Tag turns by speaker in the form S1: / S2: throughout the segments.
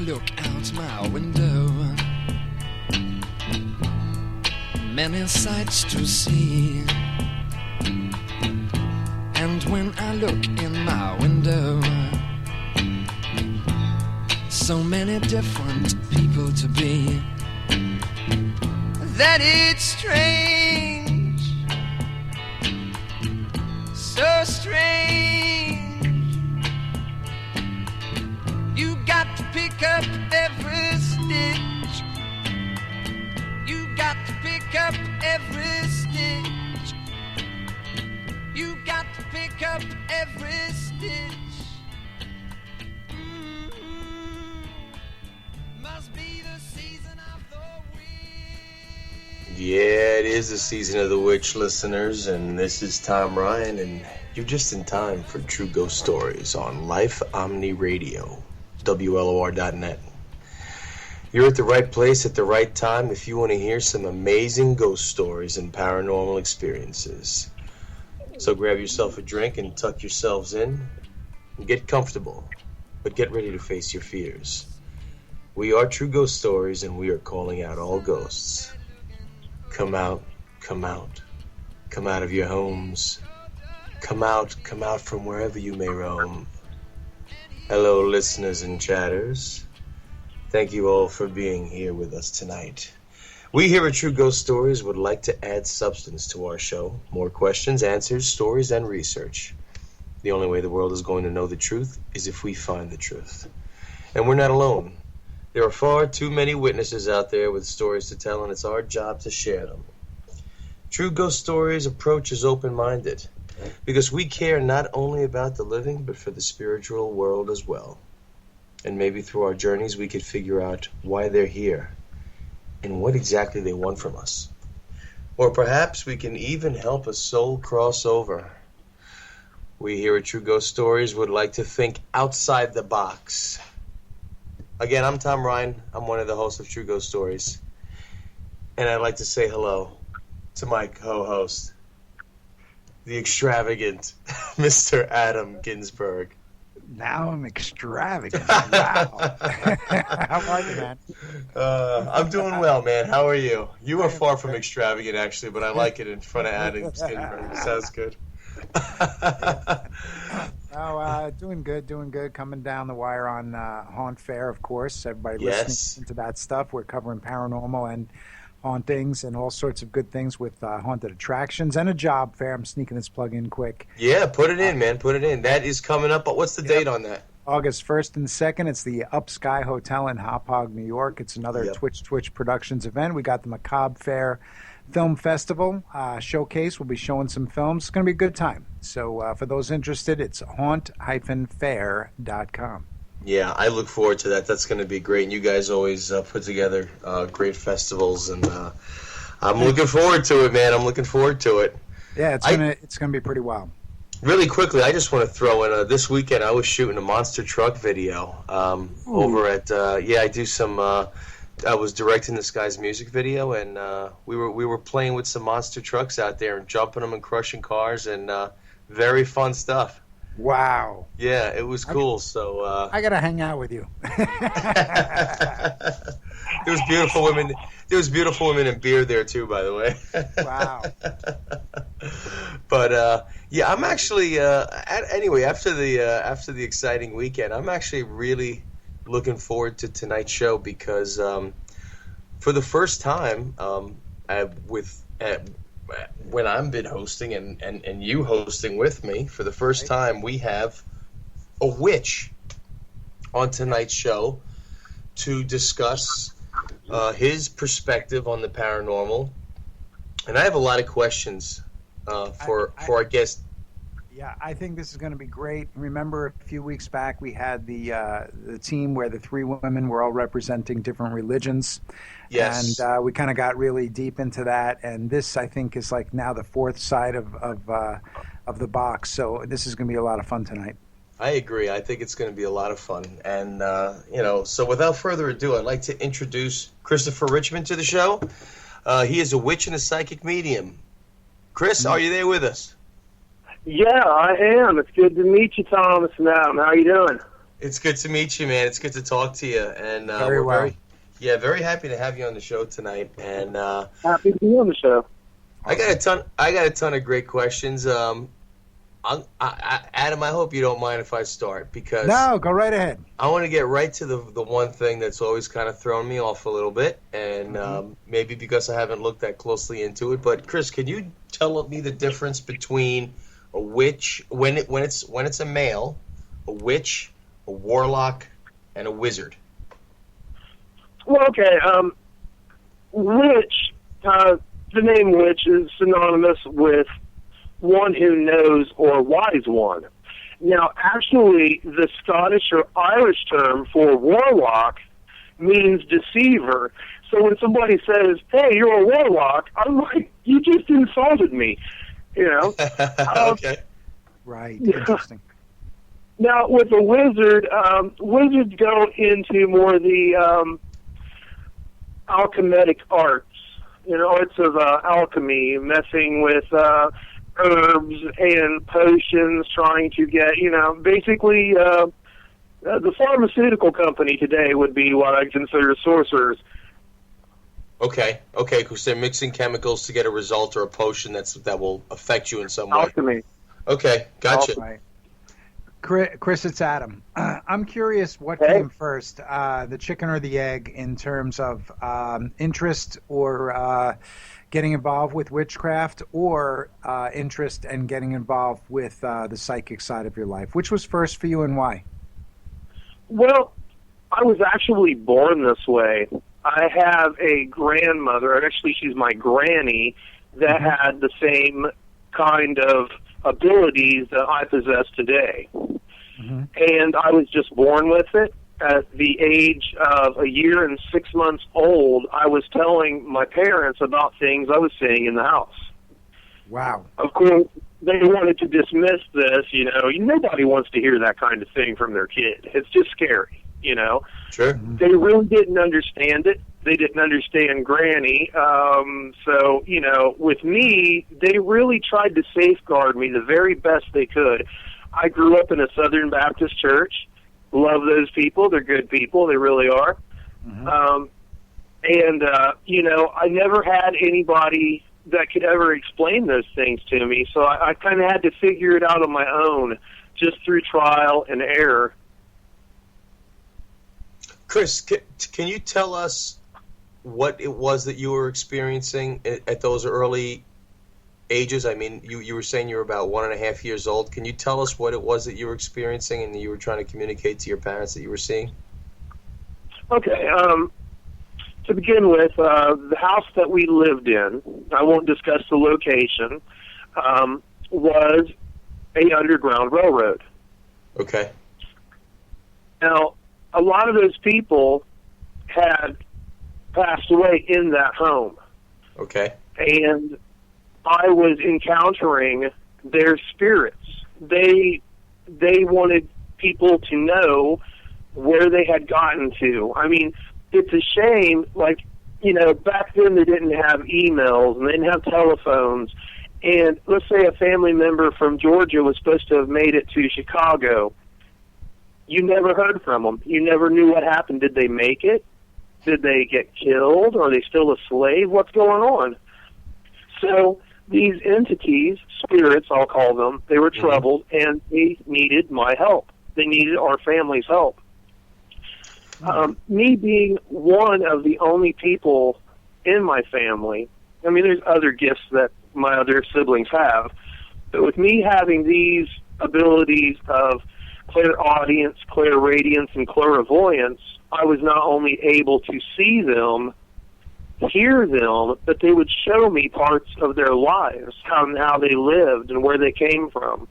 S1: look out my window, many sights to see. And when I look in my window, so many different people to be, that it's strange, so strange. You got to pick up every stitch. You got to pick up every stitch. You got to pick up every stitch. Must be the season of the witch.
S2: Yeah, it is the season of the witch, listeners, and this is Tom Ryan, and you're just in time for True Ghost Stories on Life Omni Radio, WLOR.net. You're at the right place at the right time if you want to hear some amazing ghost stories and paranormal experiences. So grab yourself a drink and tuck yourselves in and get comfortable, but get ready to face your fears. We are True Ghost Stories, and we are calling out all ghosts. Come out, come out. Come out of your homes. Come out from wherever you may roam. Hello, listeners and chatters. Thank you all for being here with us tonight. We here at True Ghost Stories would like to add substance to our show. More questions, answers, stories, and research. The only way the world is going to know the truth is if we find the truth. And we're not alone. There are far too many witnesses out there with stories to tell, and it's our job to share them. True Ghost Stories' approach is open-minded, because we care not only about the living, but for the spiritual world as well. And maybe through our journeys we could figure out why they're here, and what exactly they want from us. Or perhaps we can even help a soul cross over. We here at True Ghost Stories would like to think outside the box. Again, I'm Tom Ryan. I'm one of the hosts of True Ghost Stories. And I'd like to say hello to my co-host, the extravagant Mr. Adam Ginsberg.
S3: Now I'm extravagant. Wow. How are you, man?
S2: I'm doing well, man. How are you? You are far from extravagant, actually, but I like it in front of Adam Ginsberg. Sounds good.
S3: Doing good. Coming down the wire on Haunt Fair, of course. Everybody
S2: Yes.
S3: listening to that stuff. We're covering paranormal and hauntings and all sorts of good things with haunted attractions and a job fair. I'm sneaking this plug in quick.
S2: Yeah, put it in, man. Put it in. That is coming up. But what's the date on that?
S3: August 1st and 2nd. It's the Up Sky Hotel in Hauppauge, New York. It's another Twitch Productions event. We got the Macabre Fair Film Festival showcase. We'll be showing some films. It's going to be a good time. So for those interested, it's haunt-fair.com.
S2: Yeah, I look forward to that. That's going to be great. And you guys always put together great festivals, and I'm looking forward to it, man. I'm looking forward to it.
S3: Yeah, it's gonna be pretty wild.
S2: Really quickly, I just want to throw in this weekend I was shooting a monster truck video over at I do some. I was directing this guy's music video, and we were playing with some monster trucks out there and jumping them and crushing cars, and very fun stuff.
S3: Wow.
S2: Yeah, it was cool. So
S3: I gotta hang out with you.
S2: There was beautiful women. There was beautiful women and beer there too, by the way.
S3: Wow.
S2: But yeah, I'm actually anyway after the exciting weekend, I'm actually really looking forward to tonight's show because for the first time when I've been hosting and you hosting with me for the first time, we have a witch on tonight's show to discuss his perspective on the paranormal. And I have a lot of questions for our guest.
S3: Yeah, I think this is going to be great. Remember, a few weeks back, we had the team where the three women were all representing different religions.
S2: Yes.
S3: And we kind of got really deep into that. And this, I think, is like now the fourth side of the box. So this is going to be a lot of fun tonight.
S2: I agree. I think it's going to be a lot of fun. And, so without further ado, I'd like to introduce Christopher Richmond to the show. He is a witch and a psychic medium. Chris, are you there with us?
S4: Yeah, I am. It's good to meet you, Thomas and Adam. How are you doing?
S2: It's good to meet you, man. It's good to talk to you, and
S3: Very
S2: we're
S3: well.
S2: very happy to have you on the show tonight. And
S4: Happy to be on the show.
S2: I got a ton of great questions. Adam, I hope you don't mind if I start, because
S3: No, go right ahead.
S2: I want to get right to the one thing that's always kind of thrown me off a little bit, and maybe because I haven't looked that closely into it. But Chris, can you tell me the difference between a witch when it's a male, a witch, a warlock, and a wizard?
S4: Well, okay. Witch. The name witch is synonymous with one who knows or wise one. Now, actually, the Scottish or Irish term for warlock means deceiver. So when somebody says, "Hey, you're a warlock," I'm like, "You just insulted me," you know.
S2: Okay.
S3: Right. Interesting.
S4: Now, with a wizard, wizards go into more the alchemic arts, arts of alchemy, messing with herbs and potions, trying to get, basically the pharmaceutical company today would be what I consider sorcerers.
S2: Okay, because they're mixing chemicals to get a result or a potion that will affect you in some way.
S4: Alchemy.
S2: Okay, gotcha.
S3: Right. Chris, it's Adam. I'm curious what
S4: Hey.
S3: came first, the chicken or the egg, in terms of interest or getting involved with witchcraft, or interest and getting involved with the psychic side of your life. Which was first for you, and why?
S4: Well, I was actually born this way. I have a grandmother, actually she's my granny, that had the same kind of abilities that I possess today.
S3: Mm-hmm.
S4: And I was just born with it. At the age of 1 year and 6 months old, I was telling my parents about things I was seeing in the house.
S3: Wow.
S4: Of course, they wanted to dismiss this, Nobody wants to hear that kind of thing from their kid. It's just scary,
S2: Sure.
S4: They really didn't understand it. They didn't understand Granny. So, with me, they really tried to safeguard me the very best they could. I grew up in a Southern Baptist church. Love those people. They're good people. They really are.
S3: Mm-hmm.
S4: I never had anybody that could ever explain those things to me. So I kind of had to figure it out on my own, just through trial and error.
S2: Chris, can you tell us what it was that you were experiencing at those early ages? I mean, you were saying you were about 1.5 years old. Can you tell us what it was that you were experiencing and that you were trying to communicate to your parents that you were seeing?
S4: Okay. To begin with, the house that we lived in, I won't discuss the location, was a underground railroad.
S2: Okay.
S4: Now, a lot of those people had passed away in that home.
S2: Okay.
S4: And I was encountering their spirits. They wanted people to know where they had gotten to. I mean, it's a shame, back then they didn't have emails and they didn't have telephones. And let's say a family member from Georgia was supposed to have made it to Chicago. You never heard from them. You never knew what happened. Did they make it? Did they get killed? Are they still a slave? What's going on? So these entities, spirits I'll call them, they were troubled, and they needed my help. They needed our family's help. Me being one of the only people in my family, I mean, there's other gifts that my other siblings have, but with me having these abilities of clairaudience, clairradiance, and clairvoyance, I was not only able to see them, hear them, but they would show me parts of their lives, how they lived and where they came from.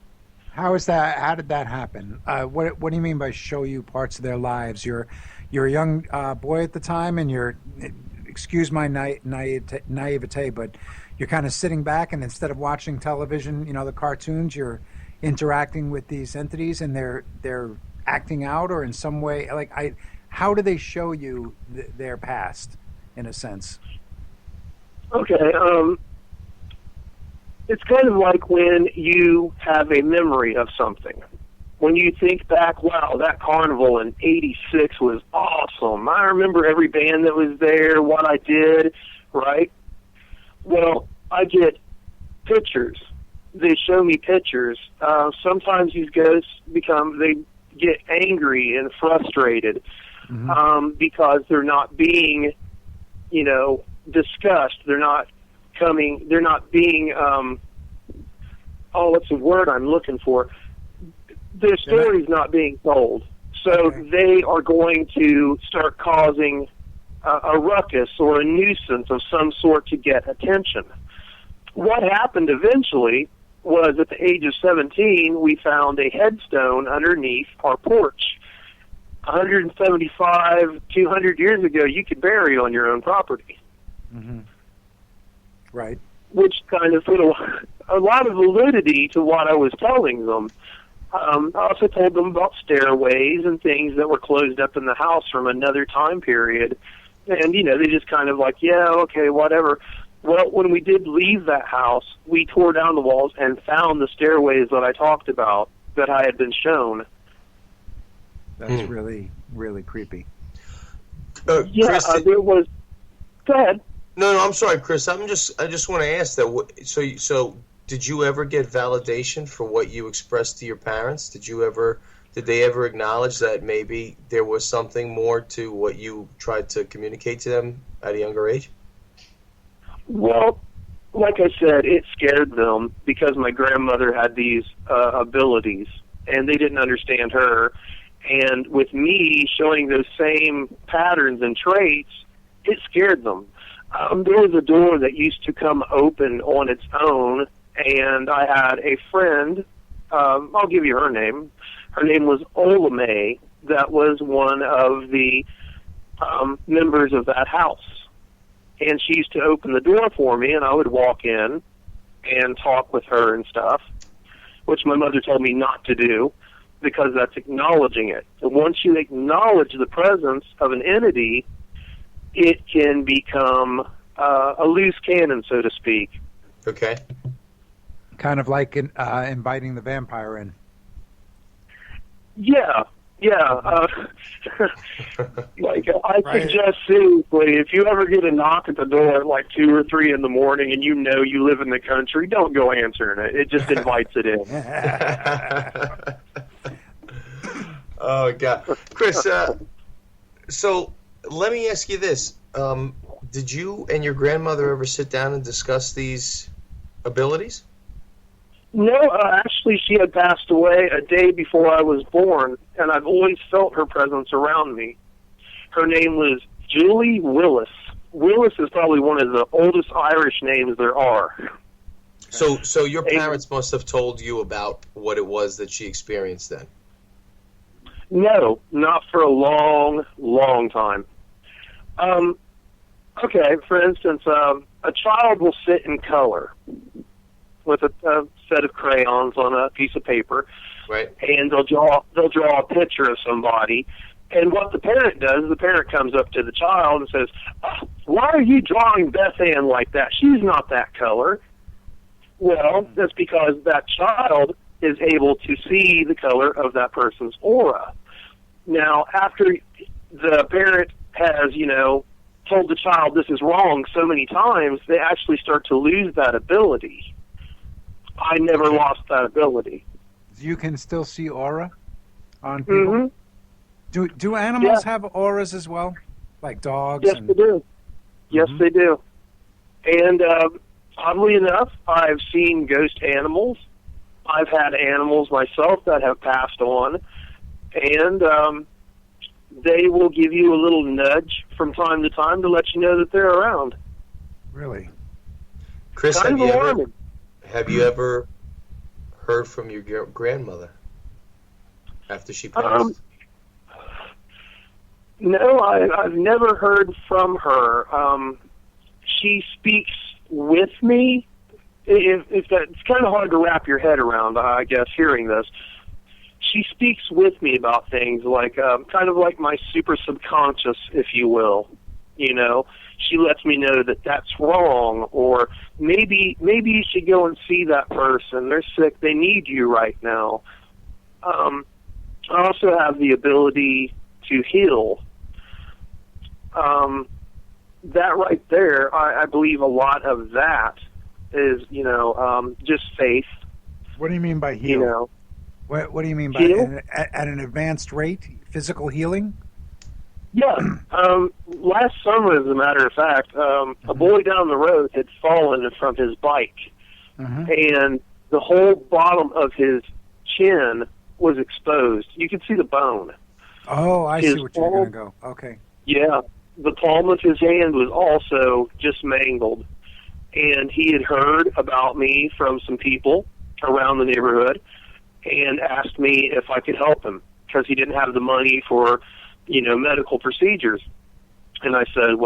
S3: How is that? How did that happen? What do you mean by show you parts of their lives? You're a young boy at the time, and you're, excuse my naivete, but you're kind of sitting back, and instead of watching television, the cartoons, you're interacting with these entities, and they're acting out, or in some way, how do they show you their past, in a sense?
S4: Okay, it's kind of like when you have a memory of something. when you think back, wow, that carnival in '86 was awesome. I remember every band that was there, what I did, right? Well, I get pictures. They show me pictures. Sometimes these ghosts they get angry and frustrated because they're not being, discussed. They're not being, what's the word I'm looking for? Their story's not being told. So they are going to start causing a ruckus or a nuisance of some sort to get attention. What happened eventually was at the age of 17, we found a headstone underneath our porch. 175, 200 years ago, you could bury on your own property.
S3: Mm-hmm. Right.
S4: Which kind of put a lot of validity to what I was telling them. I also told them about stairways and things that were closed up in the house from another time period. And, they just kind of like, yeah, okay, whatever. Well, when we did leave that house, we tore down the walls and found the stairways that I talked about that I had been shown.
S3: That's really, really creepy.
S2: Chris,
S4: there was... Go ahead.
S2: No, I'm sorry, Chris. I just want to ask that. So did you ever get validation for what you expressed to your parents? Did they ever acknowledge that maybe there was something more to what you tried to communicate to them at a younger age?
S4: Well, like I said, it scared them because my grandmother had these abilities, and they didn't understand her. And with me showing those same patterns and traits, it scared them. There was a door that used to come open on its own, and I had a friend, I'll give you her name. Her name was Ola May. That was one of the members of that house. And she used to open the door for me, and I would walk in and talk with her and stuff, which my mother told me not to do because that's acknowledging it. And once you acknowledge the presence of an entity, it can become a loose cannon, so to speak.
S2: Okay.
S3: Kind of like inviting the vampire in.
S4: Yeah. Like, I suggest seriously, if you ever get a knock at the door at like 2 or 3 in the morning and you live in the country, don't go answering it. It just invites it in.
S2: Oh, God. Chris, so let me ask you this. Did you and your grandmother ever sit down and discuss these abilities?
S4: No, actually, she had passed away a day before I was born, and I've always felt her presence around me. Her name was Julie Willis. Willis is probably one of the oldest Irish names there are.
S2: So your parents must have told you about what it was that she experienced then?
S4: No, not for a long, long time. Okay, for instance, a child will sit in color with a set of crayons on a piece of paper,
S2: right?
S4: And they'll draw a picture of somebody. And what the parent does, the parent comes up to the child and says, oh, "Why are you drawing Beth Ann like that? She's not that color." Well, that's because that child is able to see the color of that person's aura. Now, after the parent has, told the child this is wrong so many times, they actually start to lose that ability. I never lost that ability.
S3: You can still see aura on people? Mm-hmm. Do animals have auras as well? Like dogs?
S4: Yes, they do. Yes, they do. And oddly enough, I've seen ghost animals. I've had animals myself that have passed on. And they will give you a little nudge from time to time to let you know that they're around.
S3: Really?
S2: Chris, have you ever heard from your grandmother after she passed?
S4: No, I've never heard from her. She speaks with me. If that, it's kind of hard to wrap your head around, I guess, hearing this. She speaks with me about things like, kind of like my super subconscious, if you will. She lets me know that that's wrong, or maybe you should go and see that person. They're sick. They need you right now. I also have the ability to heal. That right there, I believe a lot of that is, just faith.
S3: What do you mean by heal?
S4: You know,
S3: what do you mean by
S4: heal?
S3: At an advanced rate, physical healing?
S4: Yeah. Last summer, as a matter of fact, a boy down the road had fallen from his bike, and the whole bottom of his chin was exposed. You could see the bone.
S3: Oh, I see what you're going to go. Okay.
S4: Yeah. The palm of his hand was also just mangled. And he had heard about me from some people around the neighborhood and asked me if I could help him because he didn't have the money for, medical procedures. And I said,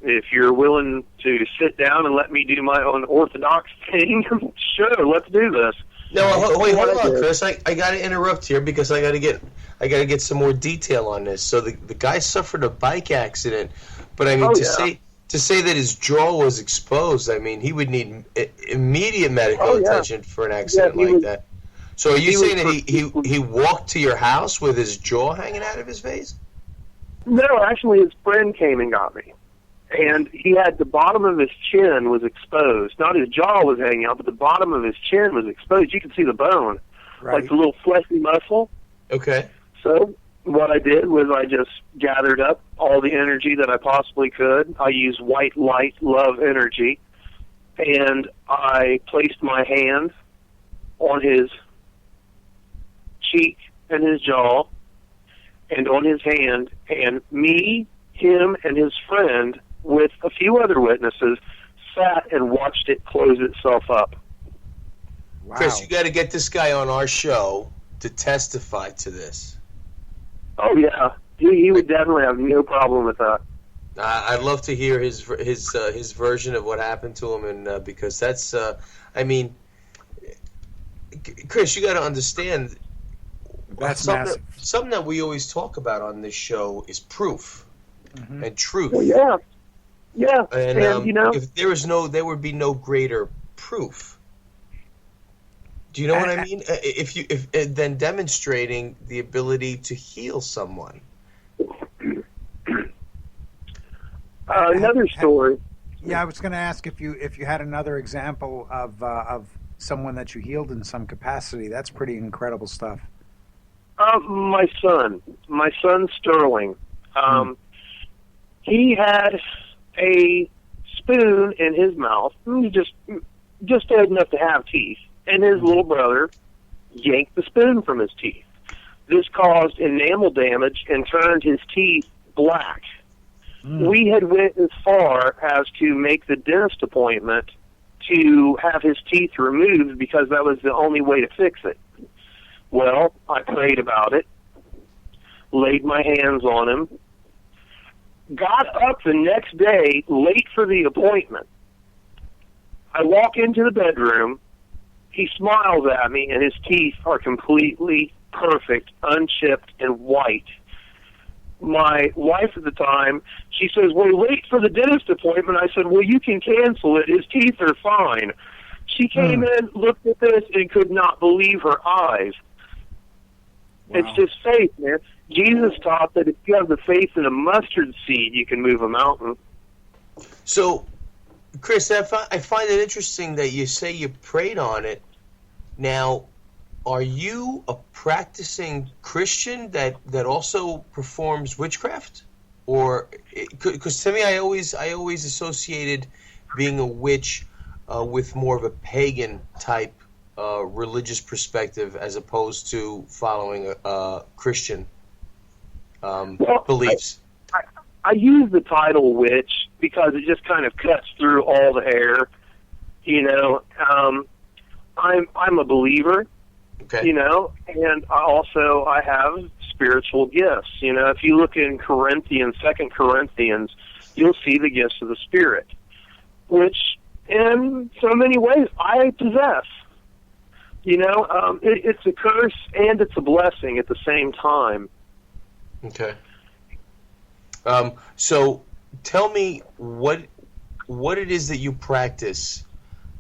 S4: if you're willing to sit down and let me do my own orthodox thing, sure, let's do this.
S2: No, wait, hold on, Chris. I got to interrupt here because I got to get some more detail on this. So the guy suffered a bike accident, but I mean to say that his jaw was exposed, I mean he would need immediate medical attention for an accident like that. So are you saying that he walked to your house with his jaw hanging out of his face?
S4: No, actually his friend came and got me. And he had the bottom of his chin was exposed. Not his jaw was hanging out, but the bottom of his chin was exposed. You could see the bone, like the little fleshy muscle.
S2: Okay.
S4: So what I did was I just gathered up all the energy that I possibly could. I used white light love energy, and I placed my hand on his cheek and his jaw and on his hand, and me, him, and his friend, with a few other witnesses, sat and watched it close itself up.
S3: Wow.
S2: Chris, you got to get this guy on our show to testify to this.
S4: Oh yeah, he would definitely have no problem with that.
S2: I'd love to hear his version of what happened to him, and because that's, Chris, you got to understand.
S3: That's massive.
S2: Something that we always talk about on this show is proof and truth.
S4: Well, yeah.
S2: And if there would be no greater proof. Do you know what I mean? If then demonstrating the ability to heal someone.
S4: Another story.
S3: Yeah, I was going to ask if you had another example of someone that you healed in some capacity. That's pretty incredible stuff.
S4: My son Sterling. He had a spoon in his mouth, just old enough to have teeth, and his little brother yanked the spoon from his teeth. This caused enamel damage and turned his teeth black. We had went as far as to make the dentist appointment to have his teeth removed because that was the only way to fix it. Well, I prayed about it, laid my hands on him, got up the next day late for the appointment. I walk into the bedroom. He smiles at me, and his teeth are completely perfect, unchipped, and white. My wife at the time, she says, "We're late for the dentist appointment." I said, "Well, you can cancel it. His teeth are fine." She came in, looked at this, and could not believe her eyes. Wow. It's just faith, man. Jesus taught that if you have the faith in a mustard seed, you can move a mountain.
S2: So, Chris, I find it interesting that you say you prayed on it. Now, are you a practicing Christian that also performs witchcraft? Or, because to me, I always associated being a witch with more of a pagan type religious perspective as opposed to following Christian beliefs.
S4: I use the title witch because it just kind of cuts through all the air. I'm a believer.
S2: Okay.
S4: And I have spiritual gifts. If you look in Corinthians, 2 Corinthians, you'll see the gifts of the Spirit, which in so many ways I possess. It's a curse and it's a blessing at the same time.
S2: Okay. So tell me what it is that you practice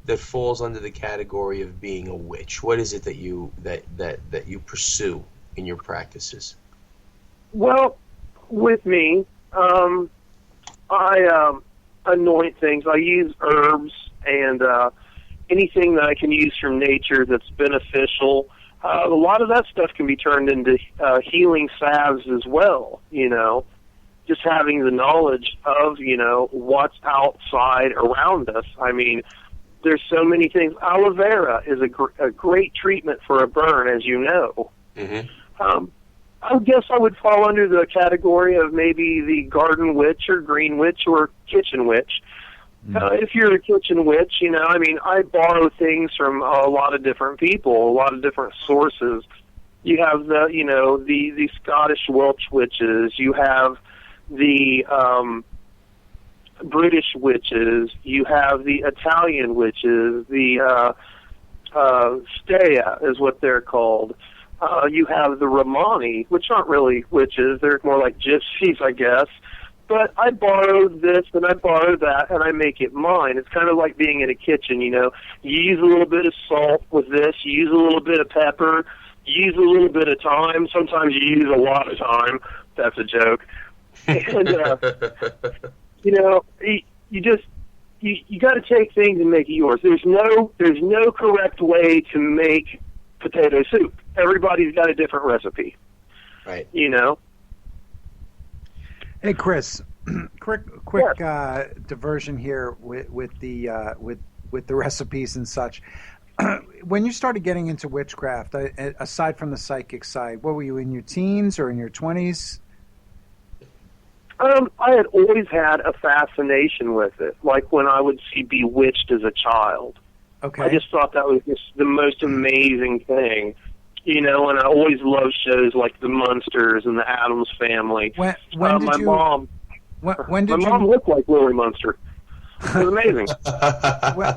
S2: that falls under the category of being a witch? What is it that you pursue in your practices?
S4: Well, with me, I anoint things. I use herbs and anything that I can use from nature that's beneficial. A lot of that stuff can be turned into healing salves as well, just having the knowledge of, what's outside around us. I mean, there's so many things. Aloe vera is a great treatment for a burn, as you know.
S2: Mm-hmm.
S4: I guess I would fall under the category of maybe the garden witch or green witch or kitchen witch. If you're a kitchen witch, I borrow things from a lot of different people, a lot of different sources. You have the Scottish Welsh witches. You have the British witches. You have the Italian witches. The Stea is what they're called. You have the Romani, which aren't really witches. They're more like gypsies, I guess. But I borrow this and I borrow that and I make it mine. It's kind of like being in a kitchen, You use a little bit of salt with this. You use a little bit of pepper. You use a little bit of thyme. Sometimes you use a lot of thyme. That's a joke. And, you got to take things and make it yours. There's no correct way to make potato soup. Everybody's got a different recipe.
S2: Right.
S3: Hey, Chris, quick
S4: Yes.
S3: Diversion here with the recipes and such. When you started getting into witchcraft, aside from the psychic side, what were you, in your teens or in your 20s?
S4: I had always had a fascination with it, like when I would see Bewitched as a child.
S3: Okay.
S4: I just thought that was just the most amazing thing. And I always loved shows like The Munsters and The Addams Family.
S3: When
S4: my mom looked like Lily Munster. It was amazing.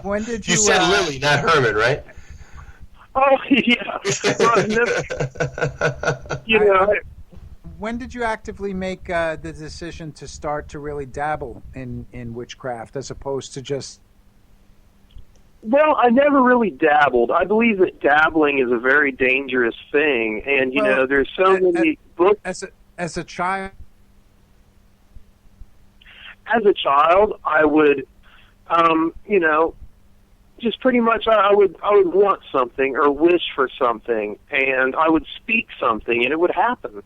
S3: when did you?
S2: You said Lily, not Herman, right?
S4: Oh yeah.
S3: When did you actively make the decision to start to really dabble in witchcraft as opposed to just?
S4: Well, I never really dabbled. I believe that dabbling is a very dangerous thing, and there's so many books.
S3: As a child.
S4: As a child, I would, just pretty much I would want something or wish for something, and I would speak something, and it would happen.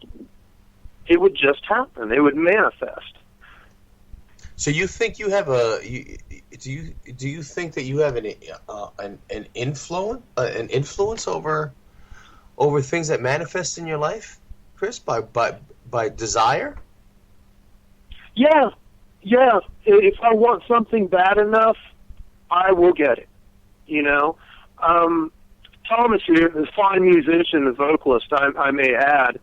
S4: It would just happen. It would manifest.
S2: So you think you have do you think that you have an influence over things that manifest in your life, Chris, by desire?
S4: Yeah. If I want something bad enough, I will get it. Thomas here, a fine musician, a vocalist, I may add.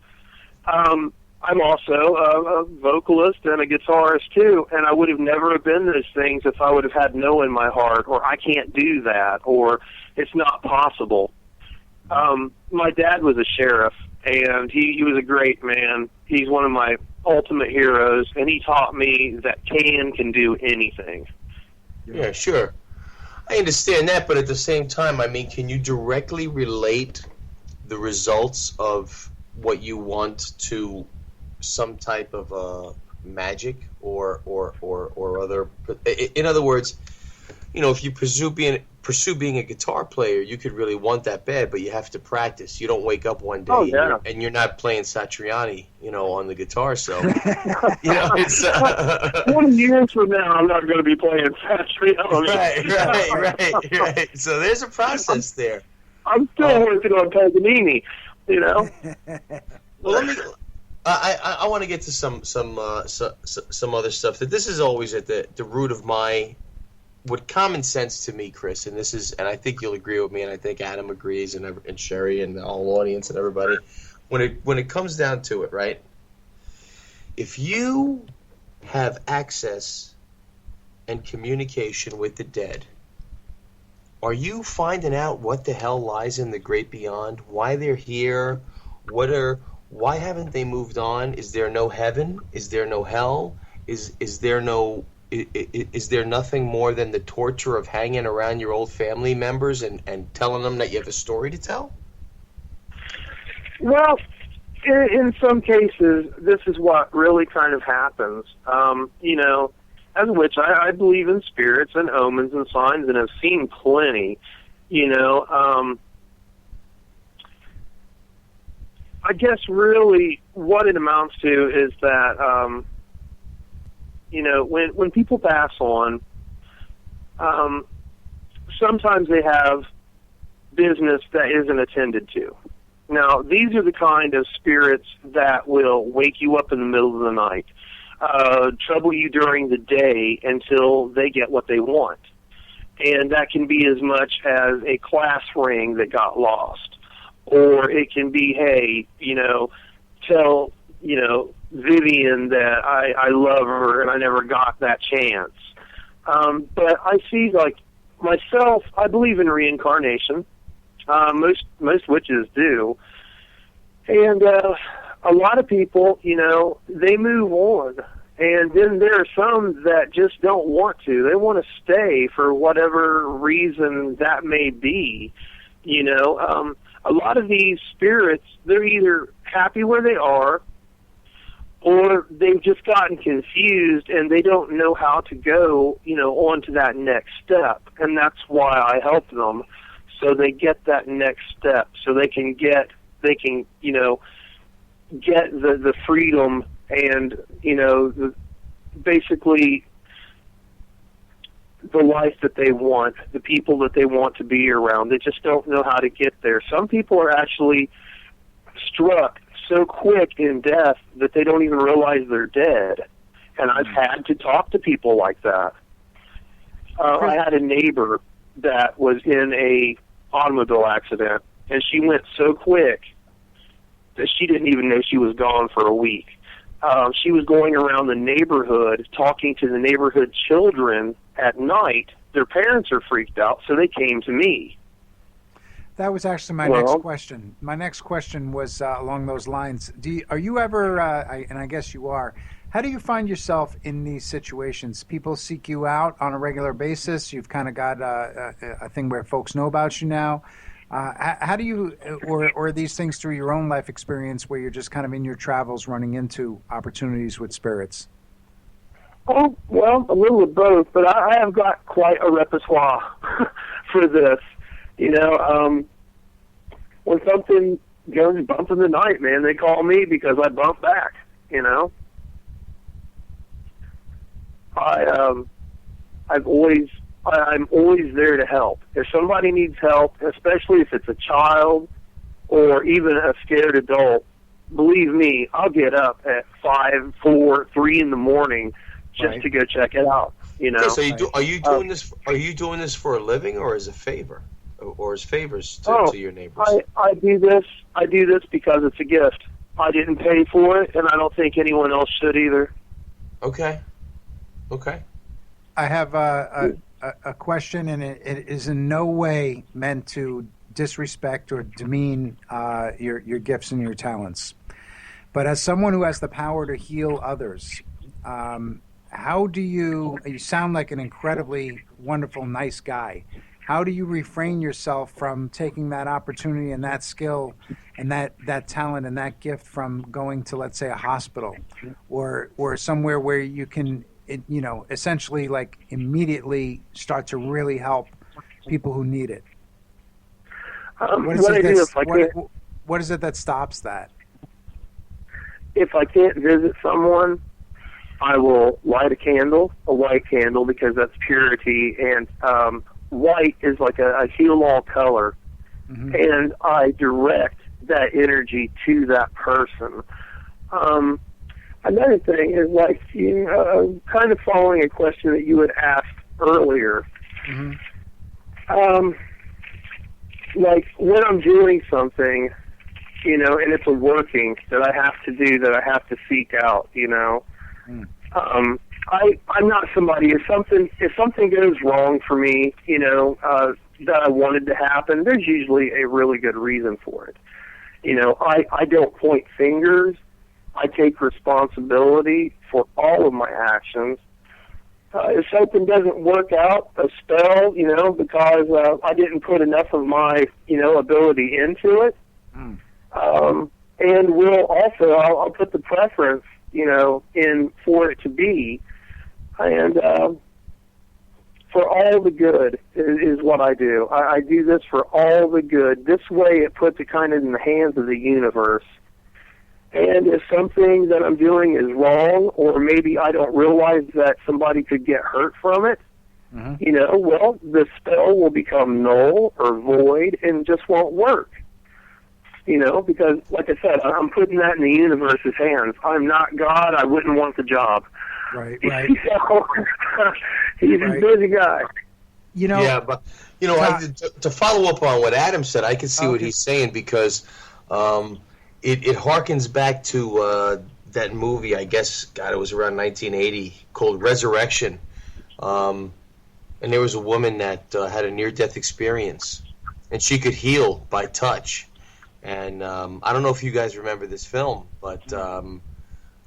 S4: I'm also a vocalist and a guitarist too, and I would have never been those things if I would have had no in my heart, or I can't do that, or it's not possible. My dad was a sheriff, and he was a great man. He's one of my ultimate heroes, and he taught me that can do anything.
S2: Yeah, sure. I understand that, but at the same time, can you directly relate the results of what you want to some type of magic or other? In other words, if you pursue being a guitar player, you could really want that bad, but you have to practice. You don't wake up one day and you're not playing Satriani, on the guitar. So, it's
S4: 20 years from now, I'm not going to be playing Satriani.
S2: Right. So there's a process there.
S4: I'm still working on Paganini.
S2: Well, I want to get to some other stuff. That this is always at the root of what common sense to me, Chris, and I think you'll agree with me, and I think Adam agrees, and Sherry, and the whole audience, and everybody. When it comes down to it, right? If you have access and communication with the dead, are you finding out what the hell lies in the great beyond? Why they're here? Why haven't they moved on? Is there no heaven? Is there no hell? Is there no is there nothing more than the torture of hanging around your old family members and telling them that you have a story to tell?
S4: Well, in some cases, this is what really kind of happens. You know, as a witch, I believe in spirits and omens and signs, and have seen plenty. You know, I guess really what it amounts to is that, you know, when people pass on, sometimes they have business that isn't attended to. Now, these are the kind of spirits that will wake you up in the middle of the night, trouble you during the day until they get what they want. And that can be as much as a class ring that got lost. Or it can be, hey, you know, tell, you know, Vivian that I love her and I never got that chance. But I see, like, myself, I believe in reincarnation. Most witches do. And a lot of people, you know, they move on. And then there are some that just don't want to. They want to stay for whatever reason that may be. You know, a lot of these spirits, they're either happy where they are, or they've just gotten confused and they don't know how to go, you know, on to that next step. And that's why I help them, so they get that next step, so they can, you know, get the freedom and, you know, basically the life that they want, the people that they want to be around. They just don't know how to get there. Some people are actually struck so quick in death that they don't even realize they're dead. And I've had to talk to people like that. I had a neighbor that was in a automobile accident, and she went so quick that she didn't even know she was gone for a week. She was going around the neighborhood talking to the neighborhood children at night. Their parents are freaked out, so they came to me.
S3: That was actually my next question. My next question was along those lines. Are you ever, and I guess you are, how do you find yourself in these situations? People seek you out on a regular basis. You've kind of got a thing where folks know about you now. How do you, or are these things through your own life experience where you're just kind of in your travels running into opportunities with spirits?
S4: Oh, well, a little of both, but I have got quite a repertoire for this. You know, when something goes bump in the night, man, they call me because I bump back, you know. I'm always there to help. If somebody needs help, especially if it's a child or even a scared adult, believe me, I'll get up at 5, 4, 3 in the morning just to go check it out. You know.
S2: Okay, so are you doing this? Are you doing this for a living or as a favor, or as favors to your neighbors?
S4: I do this. I do this because it's a gift. I didn't pay for it, and I don't think anyone else should either.
S2: Okay.
S3: I have a question, and it is in no way meant to disrespect or demean your gifts and your talents. But as someone who has the power to heal others, how do you sound like an incredibly wonderful, nice guy. How do you refrain yourself from taking that opportunity and that skill and that talent and that gift from going to, let's say, a hospital or somewhere where you can, you know, essentially like immediately start to really help people who need it? What is it that stops that?
S4: If I can't visit someone, I will light a white candle, because that's purity, and white is like a heal-all color, and I direct that energy to that person. Another thing is, like, you know, kind of following a question that you had asked earlier. Like, when I'm doing something, you know, and it's a working that I have to do, that I have to seek out, you know. I'm not somebody, if something goes wrong for me, you know, that I wanted to happen, there's usually a really good reason for it. You know, I don't point fingers. I take responsibility for all of my actions. if something doesn't work out, a spell, because I didn't put enough of my, ability into it. And we'll also, I'll put the preference, in for it to be. And for all the good is what I do. I do this for all the good. This way it puts it kind of in the hands of the universe. And if something that I'm doing is wrong, or maybe I don't realize that somebody could get hurt from it, well, the spell will become null or void and just won't work. Because, like I said, I'm putting that in the universe's hands. I'm not God. I wouldn't want the job.
S3: Right.
S4: He's a busy guy.
S2: Yeah, but, to follow up on what Adam said, I can see what he's saying, because it harkens back to that movie, I guess, God, it was around 1980, called Resurrection. And there was a woman that had a near-death experience, and she could heal by touch. And I don't know if you guys remember this film, but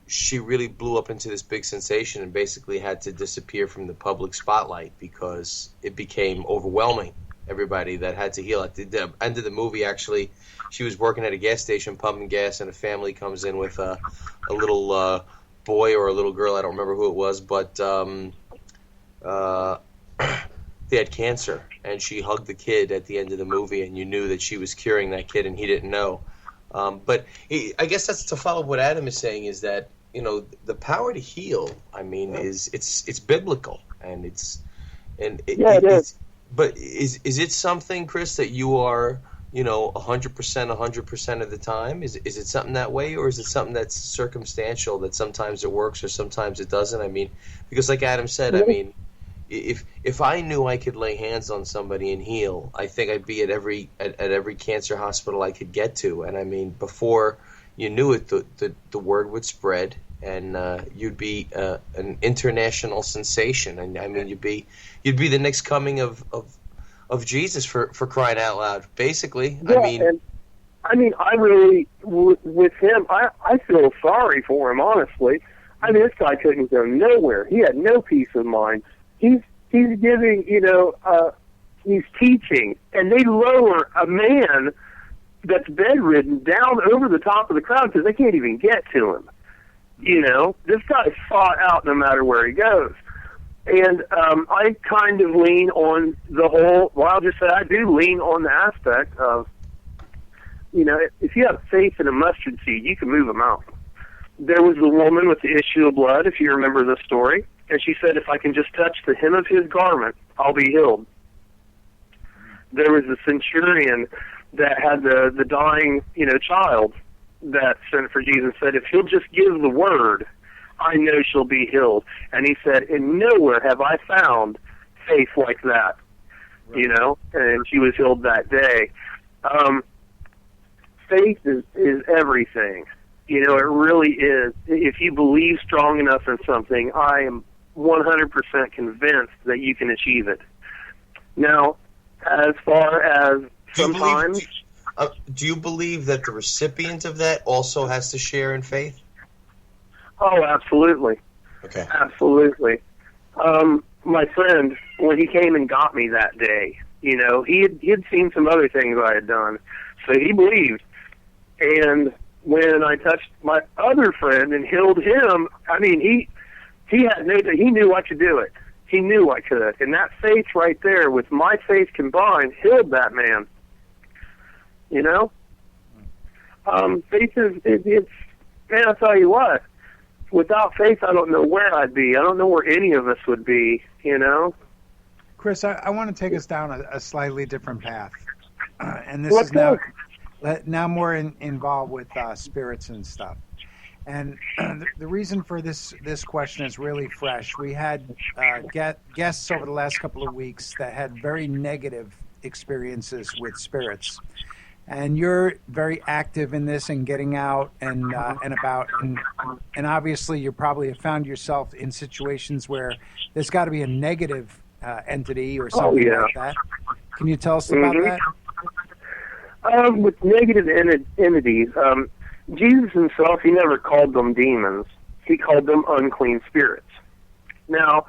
S2: she really blew up into this big sensation and basically had to disappear from the public spotlight because it became overwhelming. Everybody that had to heal. At the end of the movie, actually, she was working at a gas station pumping gas, and a family comes in with a little boy or a little girl. I don't remember who it was, but they had cancer, and she hugged the kid at the end of the movie, and you knew that she was curing that kid, and he didn't know. But I guess that's to follow what Adam is saying, is that the power to heal. I mean, it's biblical, and it is. But is it something, Chris, that you are 100% of the time? Is it something that way, or is it something that's circumstantial, that sometimes it works or sometimes it doesn't? I mean, because like Adam said, I mean, if I knew I could lay hands on somebody and heal, I think I'd be at every cancer hospital I could get to. And I mean, before you knew it, the word would spread, and you'd be an international sensation. And I mean, you'd be the next coming of Jesus, for crying out loud, basically.
S4: Yeah, I really, with him, I feel sorry for him, honestly. I mean, this guy couldn't go nowhere. He had no peace of mind. He's giving, he's teaching, and they lower a man that's bedridden down over the top of the crowd because they can't even get to him. This guy's fought out no matter where he goes. And I kind of lean on the whole, I'll just say I do lean on the aspect of, if you have faith in a mustard seed, you can move a mountain. There was the woman with the issue of blood, if you remember the story, and she said, if I can just touch the hem of his garment, I'll be healed. There was the centurion that had the dying, child that sent for Jesus, said, if he'll just give the word, I know she'll be healed. And he said, and nowhere have I found faith like that, right. And she was healed that day. Faith is everything. It really is. If you believe strong enough in something, I am 100% convinced that you can achieve it. Now, as far as sometimes...
S2: Do you believe that the recipient of that also has to share in faith?
S4: Oh, absolutely.
S2: Okay.
S4: Absolutely. My friend, when he came and got me that day, he had seen some other things I had done, so he believed. And when I touched my other friend and healed him, I mean, he knew I could do it. He knew I could. And that faith right there, with my faith combined, healed that man. Faith it's man, I'll tell you what, without faith, I don't know where I'd be. I don't know where any of us would be,
S3: Chris, I want to take us down a slightly different path. And this
S4: Let's
S3: is
S4: go.
S3: now more involved with spirits and stuff. And the reason for this question is really fresh. We had guests over the last couple of weeks that had very negative experiences with spirits. And you're very active in this and getting out and about. And obviously you probably have found yourself in situations where there's got to be a negative entity or something like that. Can you tell us about that?
S4: With negative entities, Jesus himself, he never called them demons. He called them unclean spirits. Now,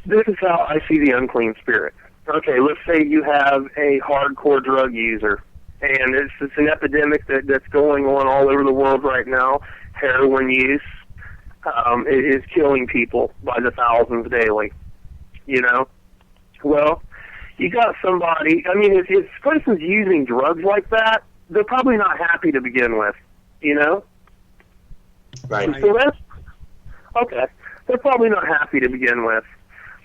S4: this is how I see the unclean spirit. Okay, let's say you have a hardcore drug user, and it's an epidemic that's going on all over the world right now. Heroin use is killing people by the thousands daily, you know? Well, you got somebody, I mean, if this person's using drugs like that, they're probably not happy to begin with, you know?
S2: Right.
S4: So that's, okay, they're probably not happy to begin with.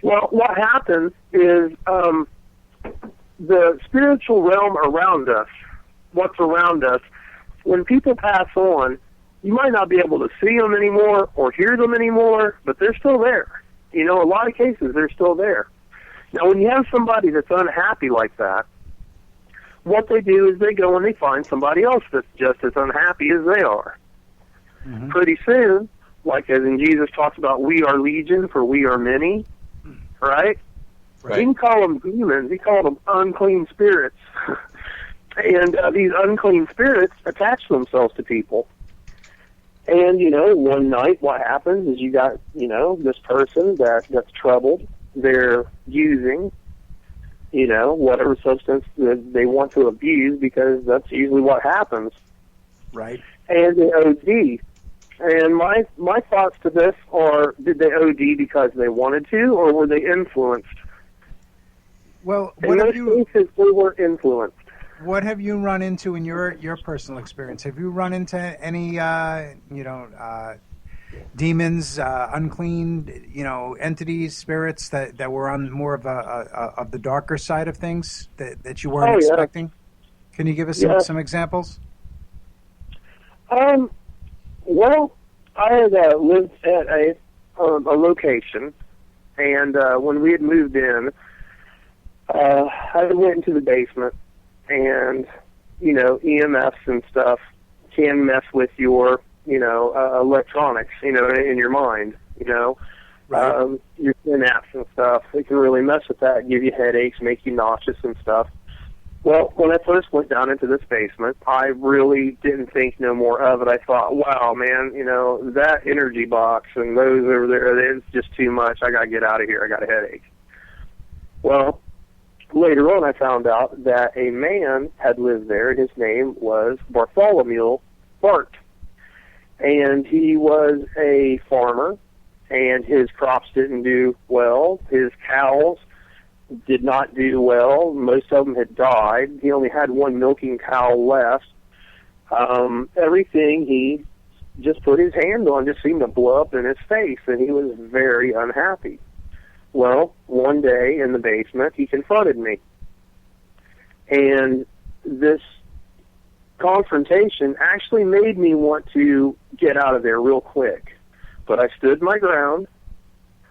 S4: Well, what happens is the spiritual realm around us, what's around us, when people pass on, you might not be able to see them anymore or hear them anymore, but they're still there. You know, a lot of cases, they're still there. Now, when you have somebody that's unhappy like that, what they do is they go and they find somebody else that's just as unhappy as they are. Mm-hmm. Pretty soon, like as in Jesus talks about, we are legion, for we are many, right? He didn't call them demons, he called them unclean spirits. And these unclean spirits attach themselves to people. And, you know, one night what happens is you got, you know, this person that's troubled. They're using, you know, whatever substance that they want to abuse, because that's usually what happens.
S3: Right.
S4: And they OD. And my thoughts to this are, did they OD because they wanted to, or were they influenced?
S3: Well,
S4: in those cases, they were influenced.
S3: What have you run into in your personal experience? Have you run into any, demons, unclean, entities, spirits that were on more of the darker side of things that you weren't expecting? Can you give us some examples?
S4: Well, I had lived at a location, and when we had moved in, I went into the basement, and, EMFs and stuff can mess with your, electronics, in your mind,
S3: Right.
S4: Your synapses and stuff. It can really mess with that, give you headaches, make you nauseous and stuff. Well, when I first went down into this basement, I really didn't think no more of it. I thought, wow, man, that energy box and those over there, it's just too much. I got to get out of here. I got a headache. Well, later on I found out that a man had lived there, and his name was Bartholomew Bart. And he was a farmer, and his crops didn't do well. His cows did not do well. Most of them had died. He only had one milking cow left. Everything he just put his hand on just seemed to blow up in his face, and he was very unhappy. Well, one day in the basement, he confronted me. And this confrontation actually made me want to get out of there real quick. But I stood my ground.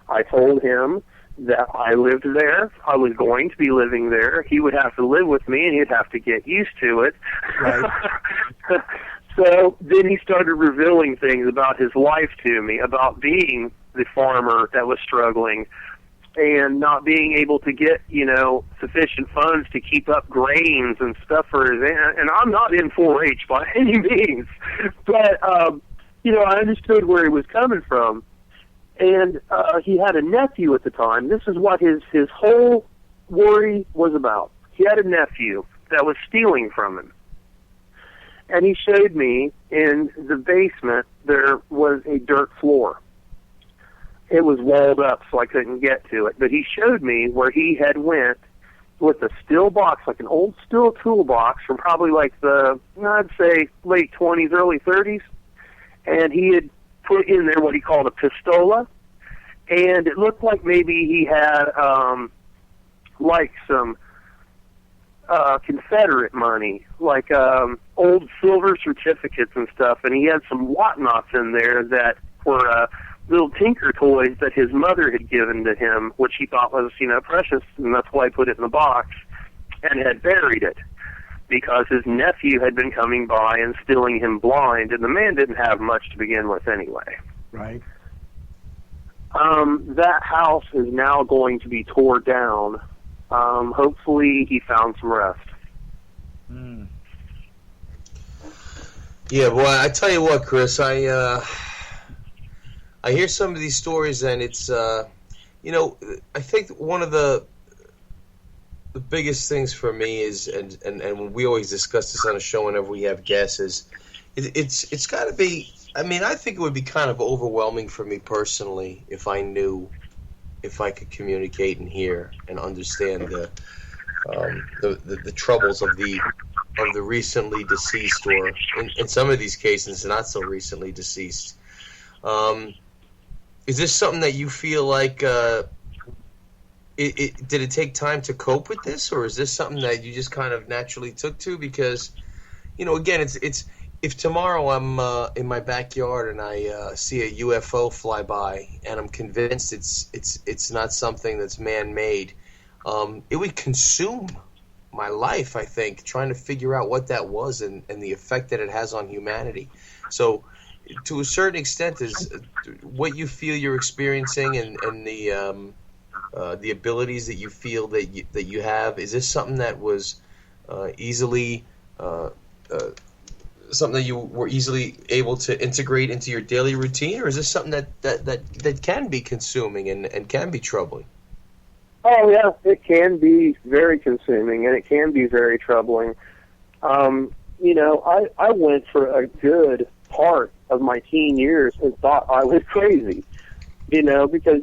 S4: I told him that I lived there. I was going to be living there. He would have to live with me, and he'd have to get used to it.
S3: Right.
S4: So then he started revealing things about his life to me, about being the farmer that was struggling and not being able to get, sufficient funds to keep up grains and stuff for his, and I'm not in 4-H by any means, but, I understood where he was coming from. And he had a nephew at the time. This is what his whole worry was about. He had a nephew that was stealing from him. And he showed me in the basement there was a dirt floor. It was walled up, so I couldn't get to it. But he showed me where he had went with a steel box, like an old steel toolbox from probably like I'd say late 20s, early 30s. And he had put in there what he called a pistola, and it looked like maybe he had like some Confederate money, like old silver certificates and stuff, and he had some whatnots in there that were little tinker toys that his mother had given to him, which he thought was, precious, and that's why he put it in the box, and had buried it, because his nephew had been coming by and stealing him blind, and the man didn't have much to begin with anyway.
S3: Right.
S4: That house is now going to be tore down. Hopefully he found some rest.
S3: Mm.
S2: Yeah, boy, I tell you what, Chris, I hear some of these stories, and it's I think one of the biggest things for me is, and we always discuss this on a show whenever we have guests, is it's got to be. I mean, I think it would be kind of overwhelming for me personally if I could communicate and hear and understand the troubles of the recently deceased, or in some of these cases not so recently deceased. Is this something that you feel like did it take time to cope with this, or is this something that you just kind of naturally took to? Because again, it's if tomorrow I'm in my backyard and I see a UFO fly by and I'm convinced it's not something that's man-made, it would consume my life, I think, trying to figure out what that was and the effect that it has on humanity. So to a certain extent, is what you feel you're experiencing and the abilities that you feel that you have, is this something that was easily something that you were easily able to integrate into your daily routine, or is this something that can be consuming and can be troubling?
S4: Oh, yeah, it can be very consuming, and it can be very troubling. I went for a good part of my teen years and thought I was crazy, because,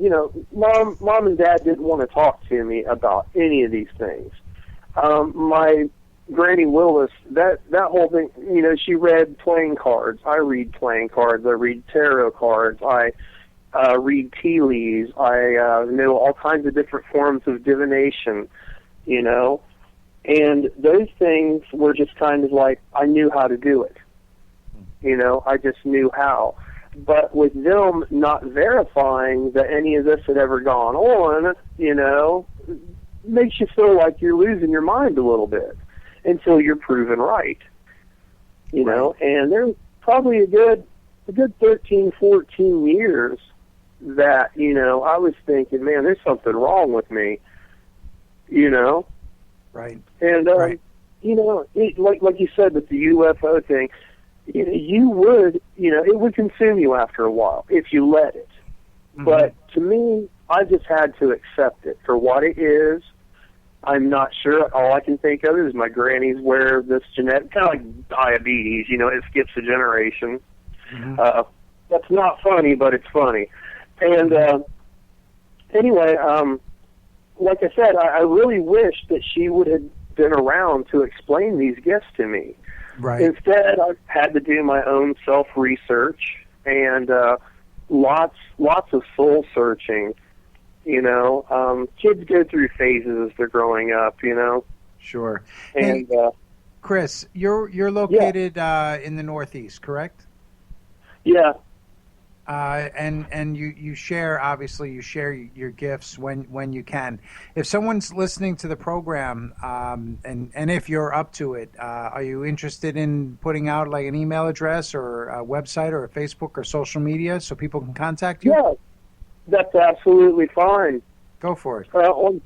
S4: mom and dad didn't want to talk to me about any of these things. My Granny Willis, that whole thing, she read playing cards. I read playing cards. I read tarot cards. I read tea leaves. I know all kinds of different forms of divination, and those things were just kind of like, I knew how to do it. I just knew how. But with them not verifying that any of this had ever gone on, makes you feel like you're losing your mind a little bit until you're proven right. And there's probably a good 13, 14 years that, I was thinking, man, there's something wrong with me,
S3: Right.
S4: And,
S3: right.
S4: Like you said with the UFO thing, you would, it would consume you after a while if you let it. Mm-hmm. But to me, I just had to accept it for what it is. I'm not sure. All I can think of is my grannies wear this genetic, kind of like diabetes, it skips a generation. Mm-hmm. That's not funny, but it's funny. And anyway, like I said, I really wish that she would have been around to explain these gifts to me.
S3: Right.
S4: Instead, I've had to do my own self-research and lots of soul searching. Kids go through phases as they're growing up.
S3: Sure.
S4: And
S3: hey, Chris, you're located in the Northeast, correct?
S4: Yeah.
S3: And you share, obviously you share your gifts when you can. If someone's listening to the program, and if you're up to it, are you interested in putting out like an email address or a website or a Facebook or social media so people can contact you?
S4: Yeah, that's absolutely fine.
S3: Go for it.
S4: On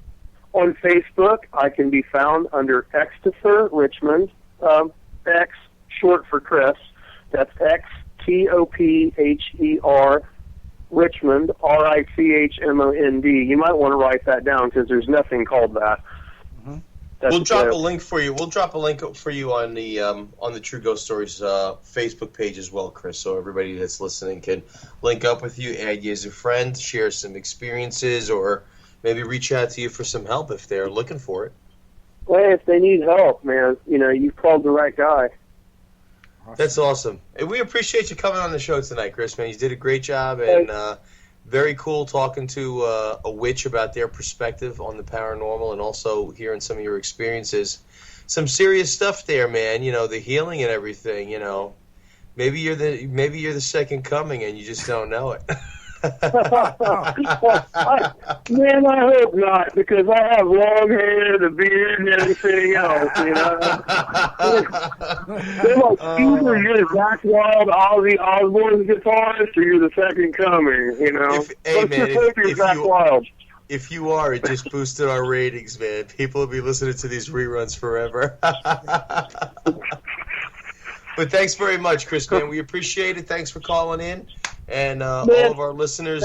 S4: Facebook, I can be found under Xtopher Richmond, X short for Chris. That's XTOPHER Richmond, RICHMOND. You might want to write that down because there's nothing called that.
S2: Mm-hmm. We'll drop a link for you. We'll drop a link for you on the True Ghost Stories Facebook page as well, Chris. So everybody that's listening can link up with you, add you as a friend, share some experiences, or maybe reach out to you for some help if they're looking for it.
S4: Well, if they need help, man, you've called the right guy.
S2: That's awesome. And we appreciate you coming on the show tonight, Chris, man. You did a great job, and very cool talking to a witch about their perspective on the paranormal and also hearing some of your experiences. Some serious stuff there, man, the healing and everything, Maybe you're the second coming and you just don't know it.
S4: Man, I hope not, because I have long hair, the beard, and everything else, They're like, either you're the Zach Wild, Ozzy Osbourne's guitarist, or you're the second coming,
S2: If you are, it just boosted our ratings, man. People will be listening to these reruns forever. But thanks very much, Chris, man. We appreciate it. Thanks for calling in. And all of our listeners,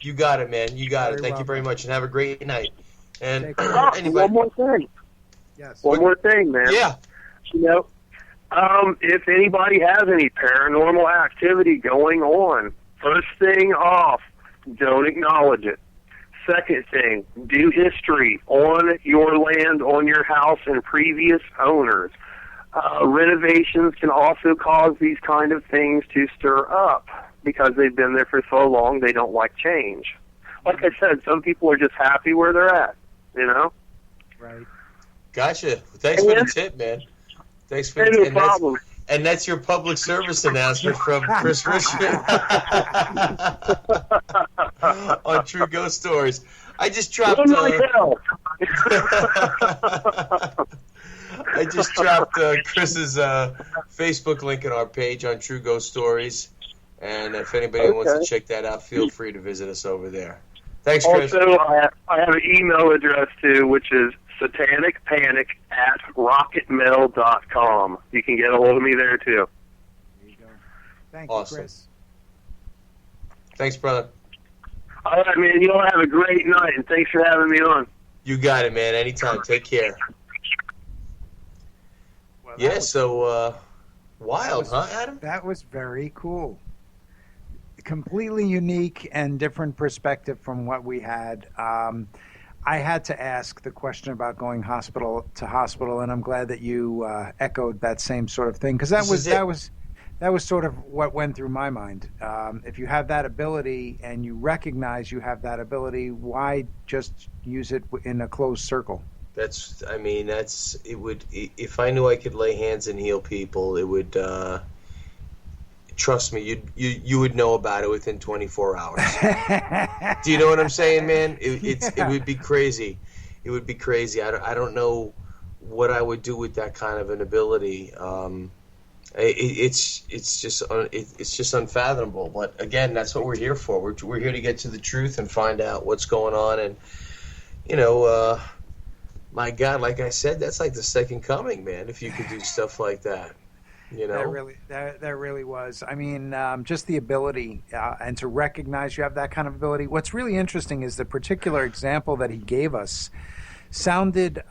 S2: You got it, man. You got it. Thank you
S3: welcome.
S2: very much, and have a great night. And
S4: One more thing.
S3: Yes.
S4: One more thing, man.
S2: Yeah.
S4: You know, if anybody has any paranormal activity going on, first thing off, don't acknowledge it. Second thing, do history on your land, on your house, and previous owners. Renovations can also cause these kind of things to stir up because they've been there for so long they don't like change. Like I said, some people are just happy where they're at, you know?
S3: Right.
S2: Gotcha. Thanks for the tip, man. Thanks for
S4: No problem.
S2: And that's your public service announcement from Chris Richmond on True Ghost Stories. I just dropped. I just dropped Chris's Facebook link on our page on True Ghost Stories, and if anybody wants to check that out, feel free to visit us over there. Thanks, Chris.
S4: Also, I have an email address too, which is satanicpanic@rocketmail.com. You can get a hold of me there too.
S3: There you go. Thank
S2: Awesome.
S3: you, Chris.
S2: Thanks, brother.
S4: All right, man. You all have a great night, and thanks for having me on.
S2: You got it, man. Anytime. Take care.
S3: Well,
S2: Yeah, so wild, huh, Adam?
S3: That was very cool. Completely unique and different perspective from what we had. I had to ask the question about going hospital to hospital, and I'm glad that you echoed that same sort of thing, because that was sort of what went through my mind. If you have that ability and you recognize you have that ability, why just use it in a closed circle?
S2: It would, if I knew I could lay hands and heal people, it would, trust me, you would know about it within 24 hours. Do you know what I'm saying, man? It would be crazy. It would be crazy. I don't know what I would do with that kind of an ability. It's just unfathomable. But again, that's what we're here for. We're here to get to the truth and find out what's going on. And my God, like I said, that's like the second coming, man. If you could do stuff like that,
S3: That really was. I mean, just the ability and to recognize you have that kind of ability. What's really interesting is the particular example that he gave us sounded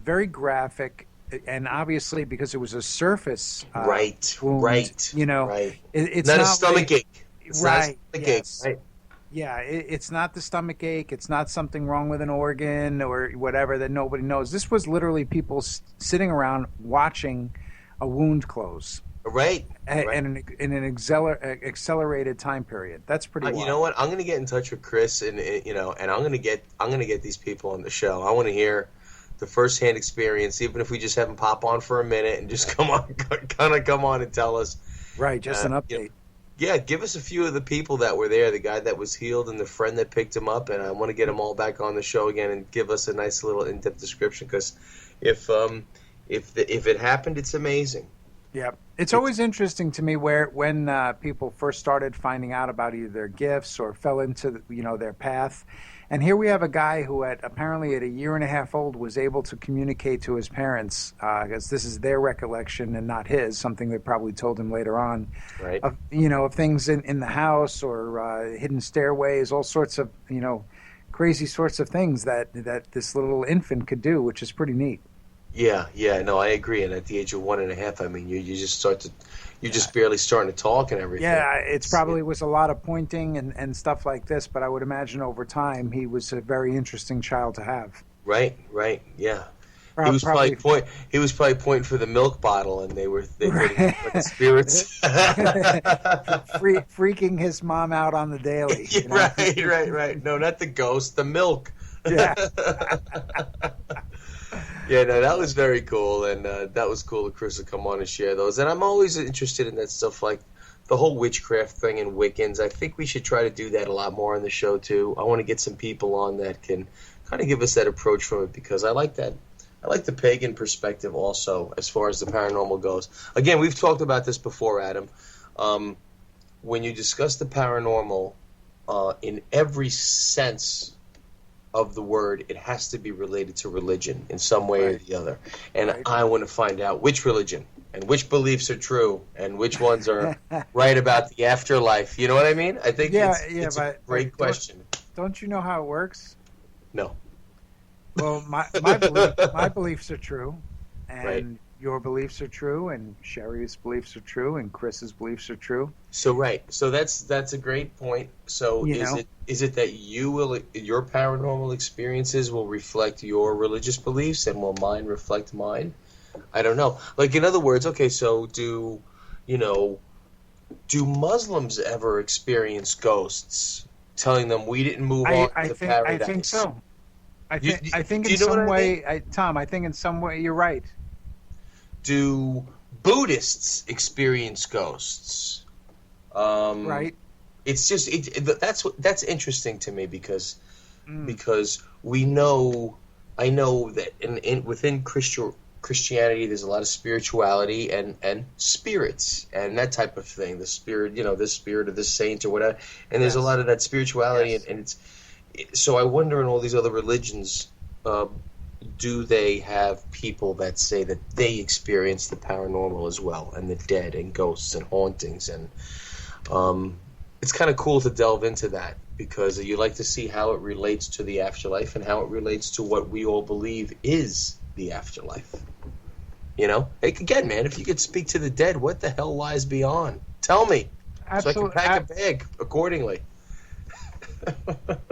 S3: very graphic. And obviously, because it was a surface wound,
S2: right.
S3: It's
S2: not a stomach ache. It's
S3: right.
S2: Not a stomach ache. Right.
S3: Yeah, it's not the stomach ache. It's not something wrong with an organ or whatever that nobody knows. This was literally people sitting around watching a wound close.
S2: Right.
S3: And in an accelerated time period. That's pretty wild.
S2: You know what? I'm going to get in touch with Chris, and I'm going to get these people on the show. I want to hear the first-hand experience, even if we just have them pop on for a minute and just come on and tell us.
S3: Right, just an update.
S2: Yeah, give us a few of the people that were there, the guy that was healed and the friend that picked him up, and I want to get them all back on the show again and give us a nice little in-depth description, because if it happened, it's amazing.
S3: Yeah, it's always interesting to me when people first started finding out about either their gifts or fell into their path. And here we have a guy who apparently at a year and a half old was able to communicate to his parents, because this is their recollection and not his, something they probably told him later on,
S2: right?
S3: Of things in the house or hidden stairways, all sorts of crazy sorts of things that this little infant could do, which is pretty neat.
S2: Yeah, no, I agree. And at the age of 1.5, I mean, you just just barely starting to talk and everything.
S3: Yeah, it's probably was a lot of pointing and stuff like this, but I would imagine over time he was a very interesting child to have.
S2: Right, yeah. He was probably pointing for the milk bottle, and they were the spirits.
S3: Freaking his mom out on the daily.
S2: Right. No, not the ghost, the milk.
S3: Yeah.
S2: Yeah, no, that was very cool, and that was cool that Chris would come on and share those. And I'm always interested in that stuff, like the whole witchcraft thing and Wiccans. I think we should try to do that a lot more on the show, too. I want to get some people on that can kind of give us that approach from it, because I like that. I like the pagan perspective also, as far as the paranormal goes. Again, we've talked about this before, Adam. When you discuss the paranormal, in every sense of the word, it has to be related to religion in some way or the other. And I want to find out which religion. and which beliefs are true, and which ones are right about the afterlife. You know what I mean? I think it's a great question.
S3: Don't you know how it works?
S2: No.
S3: Well, my beliefs are true, and
S2: right.
S3: Your beliefs are true, and Sherry's beliefs are true, and Chris's beliefs are true.
S2: So that's a great point. So is it that your paranormal experiences will reflect your religious beliefs, and will mine reflect mine? I don't know. Like, in other words, okay, so do Muslims ever experience ghosts telling them we didn't move on to paradise?
S3: I think so. I think in some way, Tom, I think in some way you're right.
S2: Do Buddhists experience ghosts?
S3: Right.
S2: It's just that's interesting to me because I know that within Christianity there's a lot of spirituality and spirits and that type of thing. The spirit, the spirit of the saint or whatever. And there's a lot of that spirituality and it's. So I wonder in all these other religions, do they have people that say that they experience the paranormal as well, and the dead and ghosts and hauntings? And it's kind of cool to delve into that because you like to see how it relates to the afterlife and how it relates to what we all believe is the afterlife. Hey, again, man, if you could speak to the dead, what the hell lies beyond? Tell me, so I can pack a bag accordingly.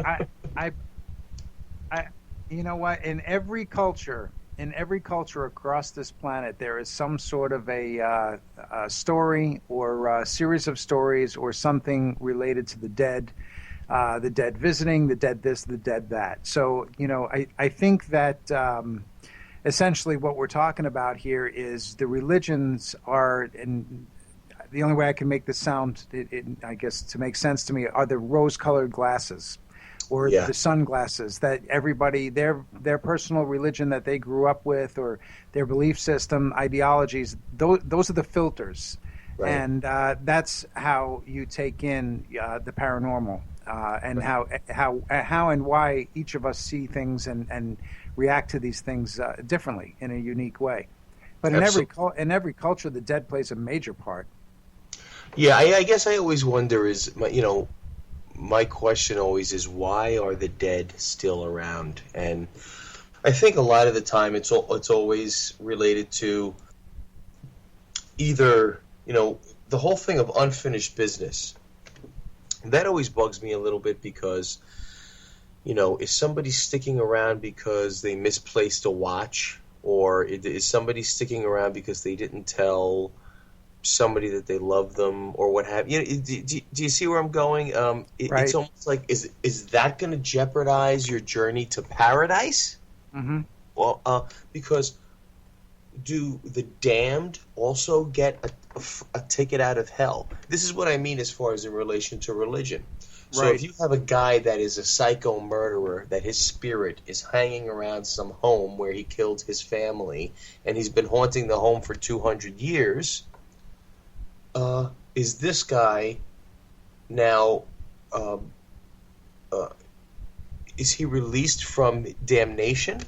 S3: I you know what? In every culture across this planet, there is some sort of a story or a series of stories or something related to the dead visiting, the dead this, the dead that. So, I think that essentially what we're talking about here is the religions are, and the only way I can make this sound, I guess, to make sense to me, are the rose-colored glasses or the sunglasses that everybody, their personal religion that they grew up with or their belief system, ideologies, those are the filters. Right. And that's how you take in the paranormal and how and why each of us see things and react to these things differently in a unique way. But in every culture, the dead plays a major part.
S2: Yeah, I guess I always wonder is, my question always is, why are the dead still around? And I think a lot of the time it's always related to either, the whole thing of unfinished business. That always bugs me a little bit because, is somebody sticking around because they misplaced a watch, or is somebody sticking around because they didn't tell somebody that they love them or what have you? Do you see where I'm going? Right. It's almost like is that going to jeopardize your journey to paradise?
S3: Mm-hmm.
S2: Well, because do the damned also get a ticket out of hell? This is what I mean as far as in relation to religion. So if you have a guy that is a psycho murderer, that his spirit is hanging around some home where he killed his family, and he's been haunting the home for 200 years, is this guy now, is he released from damnation?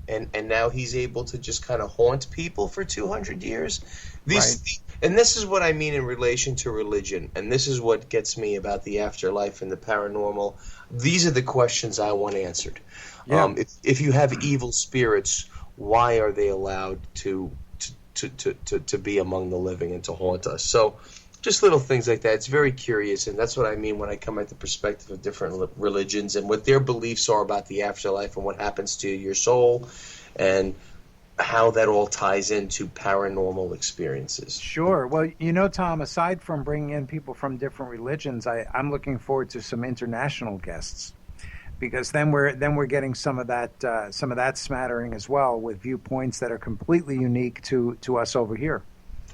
S2: And now he's able to just kind of haunt people for 200 years? And this is what I mean in relation to religion, and this is what gets me about the afterlife and the paranormal. These are the questions I want answered. Yeah. If you have evil spirits, why are they allowed to be among the living and to haunt us? So just little things like that. It's very curious, and that's what I mean when I come at the perspective of different religions and what their beliefs are about the afterlife and what happens to your soul and how that all ties into paranormal experiences.
S3: Sure. Well, Tom, aside from bringing in people from different religions, I'm looking forward to some international guests, because then we're getting some of that smattering as well, with viewpoints that are completely unique to us over here.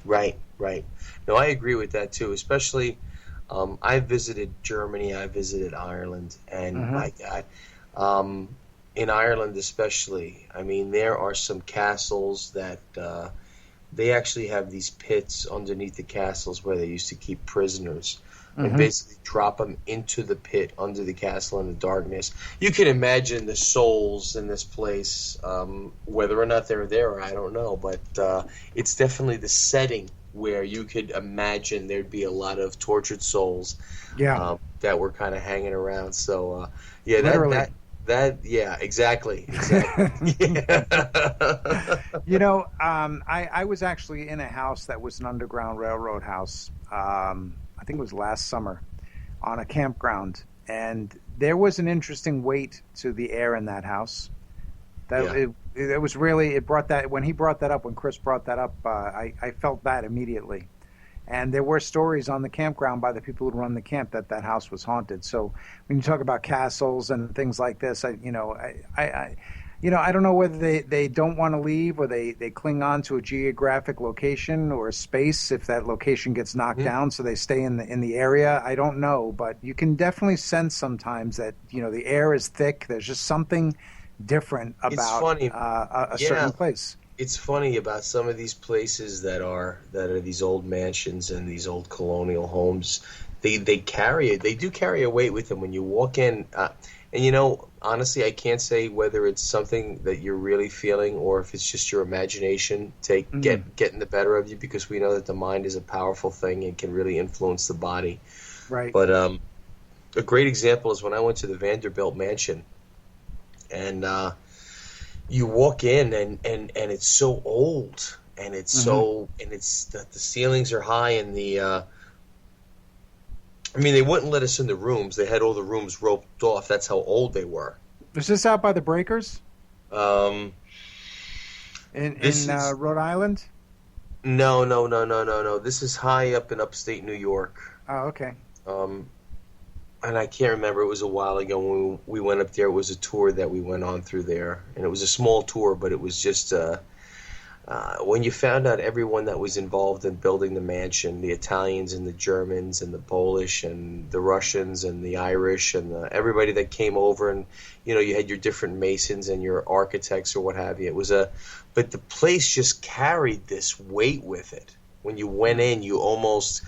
S3: Right.
S2: No, I agree with that too. Especially, I visited Germany, I visited Ireland, and my God, in Ireland especially, I mean, there are some castles that they actually have these pits underneath the castles where they used to keep prisoners. and basically drop them into the pit under the castle in the darkness. You can imagine the souls in this place, whether or not they're there, I don't know, but it's definitely the setting where you could imagine there'd be a lot of tortured souls that were kind of hanging around. So, yeah,
S3: literally.
S2: Yeah, exactly. Yeah.
S3: You know, I was actually in a house that was an Underground Railroad house. I think it was last summer on a campground, and there was an interesting weight to the air in that house. It was really, it brought that, when he brought that up, when Chris brought that up, I felt that immediately. And there were stories on the campground by the people who run the camp that that house was haunted. So when you talk about castles and things like this, I don't know whether they don't want to leave, or they cling on to a geographic location or a space if that location gets knocked down, so they stay in the area. I don't know, but you can definitely sense sometimes that, you know, the air is thick. There's just something different about a certain place.
S2: It's funny about some of these places that are these old mansions and these old colonial homes. They do carry a weight with them when you walk in. And, you know, honestly, I can't say whether it's something that you're really feeling or if it's just your imagination getting the better of you, because we know that the mind is a powerful thing and can really influence the body.
S3: Right.
S2: But a great example is when I went to the Vanderbilt Mansion, and you walk in and it's so old, and it's the ceilings are high, and they wouldn't let us in the rooms. They had all the rooms roped off. That's how old they were.
S3: Is this out by the Breakers? In Rhode Island?
S2: No. This is high up in upstate New York.
S3: Oh, okay.
S2: And I can't remember. It was a while ago when we went up there. It was a tour that we went on through there, and it was a small tour, but it was just when you found out everyone that was involved in building the mansion, the Italians and the Germans and the Polish and the Russians and the Irish and everybody that came over, and, you know, you had your different masons and your architects or what have you. But the place just carried this weight with it. When you went in, you almost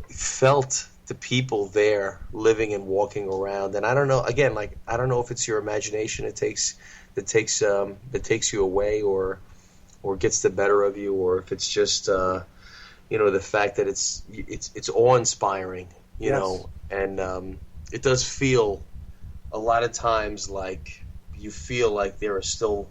S2: felt the people there living and walking around. And I don't know, again, like, I don't know if it's your imagination that takes you away or gets the better of you, or if it's just the fact that it's awe-inspiring, you know, and it does feel a lot of times like you feel like there are still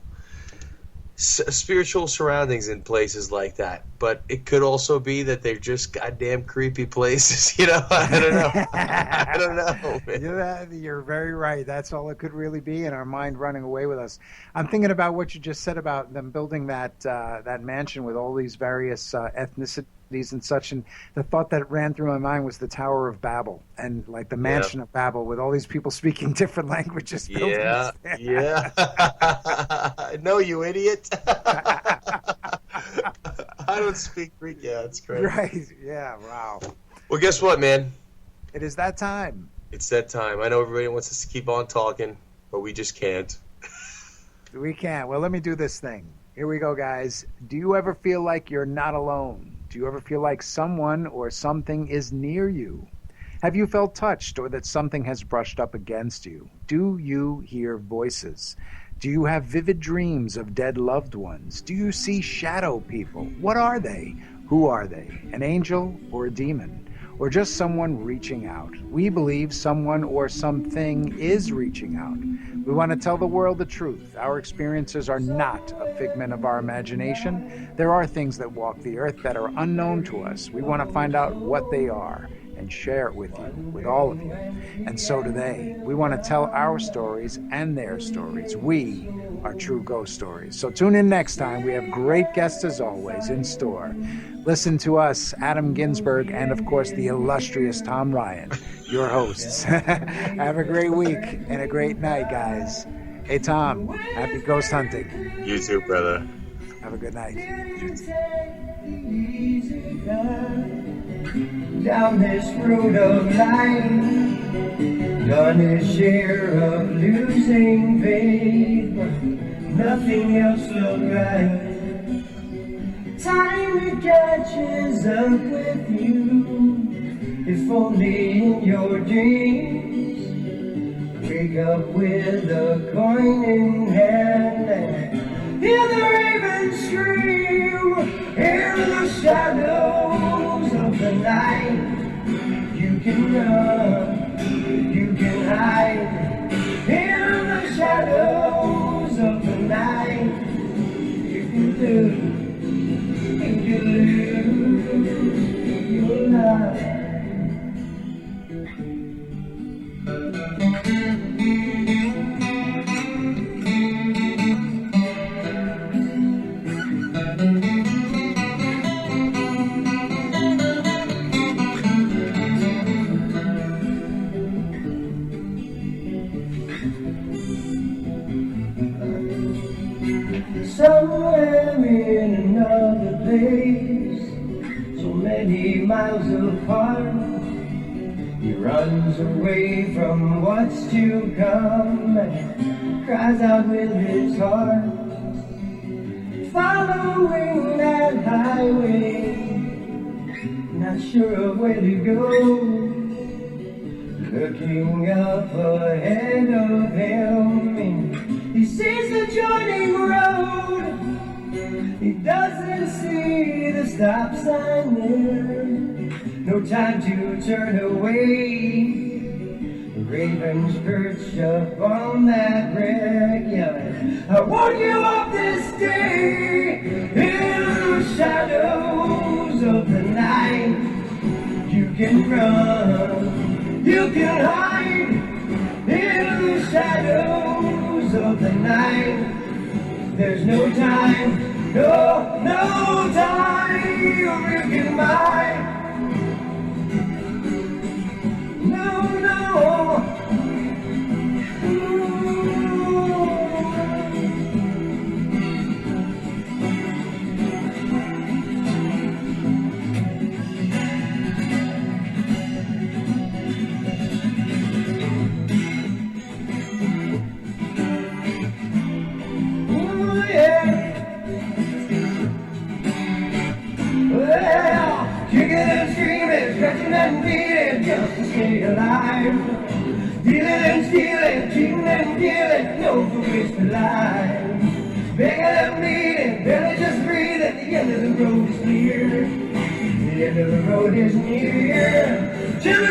S2: spiritual surroundings in places like that, but it could also be that they're just goddamn creepy places, you know. I don't know, man.
S3: You're very right. That's all it could really be, and our mind running away with us. I'm thinking about what you just said about them building that mansion with all these various ethnicities and such, and the thought that ran through my mind was the Tower of Babel, and like the Mansion of Babel with all these people speaking different languages.
S2: Yeah. No, you idiot. I don't speak Greek. Yeah, it's great.
S3: Right. Yeah. Wow.
S2: Well, guess what, man?
S3: It is that time.
S2: It's that time. I know everybody wants us to keep on talking, but we just can't.
S3: We can't. Well, let me do this thing. Here we go, guys. Do you ever feel like you're not alone? Do you ever feel like someone or something is near you? Have you felt touched, or that something has brushed up against you? Do you hear voices? Do you have vivid dreams of dead loved ones? Do you see shadow people? What are they? Who are they? An angel or a demon? Or just someone reaching out? We believe someone or something is reaching out. We want to tell the world the truth. Our experiences are not a figment of our imagination. There are things that walk the earth that are unknown to us. We want to find out what they are and share it with you, with all of you. And so do they. We want to tell our stories and their stories. We are True Ghost Stories. So tune in next time. We have great guests as always in store. Listen to us, Adam Ginsberg, and of course the illustrious Tom Ryan, your hosts. Have a great week and a great night, guys. Hey, Tom, happy ghost hunting.
S2: You too, brother.
S3: Have a good night.
S5: Down this road of life, done his share of losing faith, nothing else looked right. Time catches up with you, if only in your dreams. Wake up with a coin in hand and hear the ravens scream. In the shadows of the night, you can run, you can hide. In the shadows of the night, you can lose your life. Somewhere in another place, so many miles apart, he runs away from what's to come and cries out with his heart, following that highway, not sure of where to go, looking up ahead of him, and he sees the joining road. He doesn't see the stop sign there. No time to turn away. The ravens perch up on that wreck, yelling, I want you up this day. In the shadows of the night, you can run, you can hide. In the shadows of the night, there's no time, no time you can buy. No. Scratching and beating just to stay alive. Dealing and stealing, cheating and dealing, no waste of life. Begging and bleeding, barely just breathing, the end of the road is near. The end of the road is near. Tell me